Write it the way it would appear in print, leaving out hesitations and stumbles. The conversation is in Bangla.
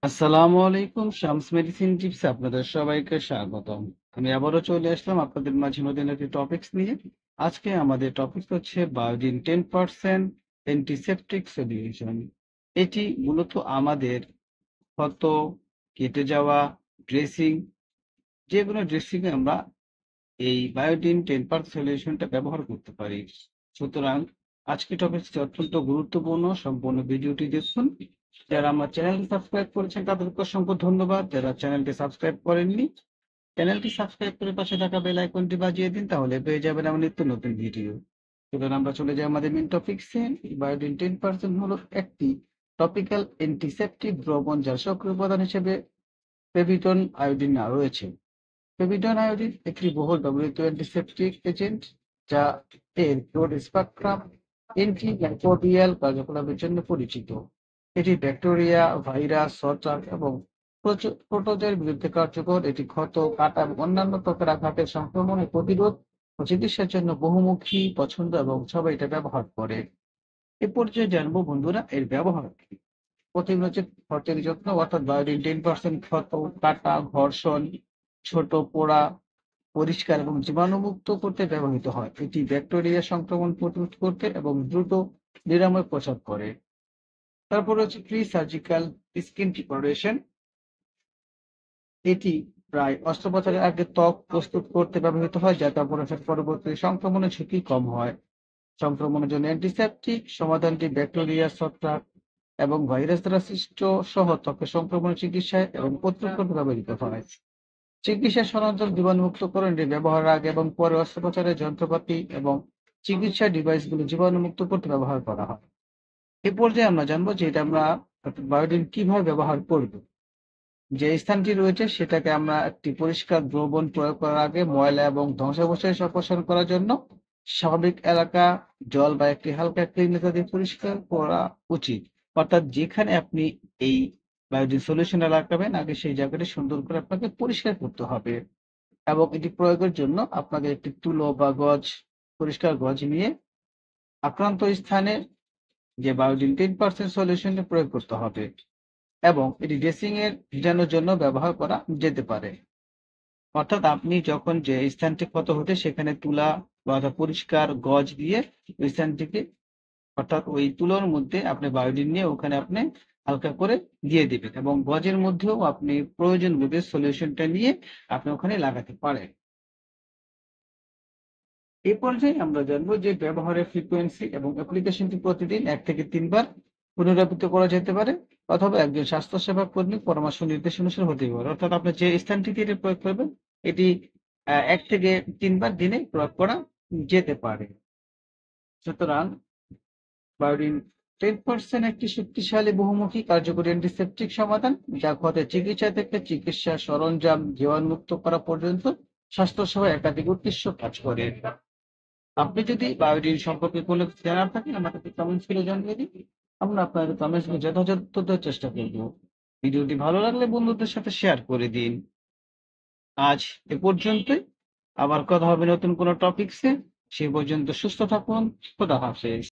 আসসালামু আলাইকুম। শামস মেডিসিন টিপস আপনাদের সবাইকে স্বাগতম। আমি আবারও চলে আসলাম আপনাদের মাঝে নতুন একটি টপিকস নিয়ে। আজকে আমাদের টপিক হচ্ছে বায়োডিন 10% অ্যান্টিসেপটিক সলিউশন। এটি মূলত আমাদের ক্ষত, কেটে যাওয়া, ড্রেসিং, যে কোনো ড্রেসিং এ আমরা এই বায়োডিন 10% সলিউশনটা ব্যবহার করতে পারি। সুতরাং আজকে টপিকটি অত্যন্ত গুরুত্বপূর্ণ, সম্পূর্ণ ভিডিওটি দেখুন। যারা আমার চ্যানেলটি সাবস্ক্রাইব করেছেন তাদেরকে অসংখ্য ধন্যবাদ। যারা চ্যানেলটি সাবস্ক্রাইব করেননি, চ্যানেলটি সাবস্ক্রাইব করে পাশে থাকা বেল আইকনটি বাজিয়ে দিন, তাহলে পেয়ে যাবেন আমার নিত্য নতুন ভিডিও। এবার আমরা চলে যাই আমাদের মেন টপিকসে। বায়োডিন 10% হলো একটি টপিক্যাল অ্যান্টিসেপটিক দ্রবণ, যার সক্রিয় উপাদান হিসেবে পেভিটন আয়োডিন রয়েছে। পেভিটন আয়োডিন একটি বহুল ব্যবহৃত অ্যান্টিসেপটিক এজেন্ট, যা এর ব্রড স্পেকট্রাম অ্যান্টিমাইক্রোবিয়াল কার্যকলাপের জন্য পরিচিত। এটি ব্যাকটেরিয়া, ভাইরাস, ছত্রাক এবং প্রোটোজোয়ের বিরুদ্ধে কার্যকর। এটি ক্ষত, কাটা এবং অন্যান্য ত্বকের আঘাতের সংক্রমণের প্রতিরোধ ও চিকিৎসার জন্য বহুমুখী পছন্দ এবং সবাই এটা ব্যবহার করে। এ পর্যায়ে জানবো বন্ধুরা এর ব্যবহার কি। প্রথমে হচ্ছে ক্ষতের যত্ন, অর্থাৎ বায়োডিন 10% ক্ষত, কাটা, ঘর্ষণ, ছোট পোড়া পরিষ্কার এবং জীবাণুমুক্ত করতে ব্যবহৃত হয়। এটি ব্যাকটেরিয়া সংক্রমণ প্রতিরোধ করতে এবং দ্রুত নিরাময় প্রসার করে। তারপর হচ্ছে প্রি সার্জিক্যাল স্কিন প্রিপারেশন। এটি প্রায় অস্ত্রোপচারের আগে ত্বক প্রস্তুত করতে ব্যবহৃত হয়, যাতে অপারেশন পরবর্তী সংক্রমণের ঝুঁকি কম হয়। সংক্রমণের জন্য অ্যান্টিসেপটিক সমাধানটি ব্যাকটেরিয়া, ছত্রাক এবং ভাইরাস দ্বারা সৃষ্ট সহ ত্বকের সংক্রমণের চিকিৎসায় এবং প্রতিরোধ করতে ব্যবহৃত হয়। চিকিৎসা সরঞ্জাম জীবাণুমুক্তকরণ ব্যবহারের আগে এবং পরে অস্ত্রোপচারের যন্ত্রপাতি এবং চিকিৎসা ডিভাইসগুলো জীবাণুমুক্ত করতে ব্যবহার করা হয়। এ পর্যায়ে আমরা জানবো যে এটা আমরা বায়োডিন কিভাবে ব্যবহার করব। যে স্থানটি রয়েছে সেটাকে আমরা একটি পরিষ্কার দ্রবণ প্রয়োগ করার আগে ময়লা এবং ধ্বংসাবশেষ অপসারণ করার জন্য স্বাভাবিক এলাকা, জল বা একটি হালকা ক্লিনার দিয়ে পরিষ্কার করা উচিত। অর্থাৎ যেখানে আপনি এই বায়োডিন সলিউশনটা লাগাবেন, আগে সেই জায়গাটি সুন্দর করে আপনাকে পরিষ্কার করতে হবে। এবং এটি প্রয়োগের জন্য আপনাকে একটি তুলো বা গজ, পরিষ্কার গজ নিয়ে আক্রান্ত স্থানে যে বায়োডিন 10% সলিউশনটি প্রয়োগ করতে হবে এবং এটি ড্রেসিং এর ভিজানোর জন্য ব্যবহার করা যেতে পারে। অর্থাৎ আপনি যখন যে স্থানটি ক্ষত হচ্ছে সেখানে তুলা বা পরিষ্কার গজ দিয়ে ওই স্থানটিকে, অর্থাৎ ওই তুলোর মধ্যে আপনি বায়োডিন নিয়ে ওখানে আপনি হালকা করে দিয়ে দিবেন এবং গজের মধ্যেও আপনি প্রয়োজন বুঝে সলিউশনটা নিয়ে আপনি ওখানে লাগাতে পারেন। এই পর্যায়ে আমরা জানবো যে ব্যবহারের ফ্রিকোয়েন্সি এবং অ্যাপ্লিকেশনটি প্রতিদিন 1 থেকে 3 বার পুনরাবৃত্তি করা যেতে পারে, অথবা একজন স্বাস্থ্যসেবা কর্মীর পরামর্শ নির্দেশ অনুসারে হতে পারে। অর্থাৎ আপনি যে স্থানটিতে এটি প্রয়োগ করবেন, এটি 1 থেকে 3 বার দিনে প্রয়োগ করা যেতে পারে। সুতরাং বায়োডিন 10% একটি শক্তিশালী বহুমুখী কার্যকরী অ্যান্টিসেপটিক সমাধান, যা ক্ষতের চিকিৎসা থেকে চিকিৎসা সরঞ্জাম জীবাণুমুক্ত করা পর্যন্ত স্বাস্থ্যসেবায় একাধিক উদ্দেশ্য কাজ করে। আপনি যদি বায়োডিন সম্পর্কে কোনো কিছু জানার থাকে আমাদেরকে কমেন্টস করে জানিয়ে দিন। আমরা আপনাদের কমেন্টস গুলো যথাযথ দেওয়ার চেষ্টা করব। ভিডিওটি ভালো লাগলে বন্ধুদের সাথে শেয়ার করে দিন। আজ এ পর্যন্তই। আবার কথা হবে নতুন কোনো টপিকসে। সে পর্যন্ত সুস্থ থাকুন। খোদা হাফেজ।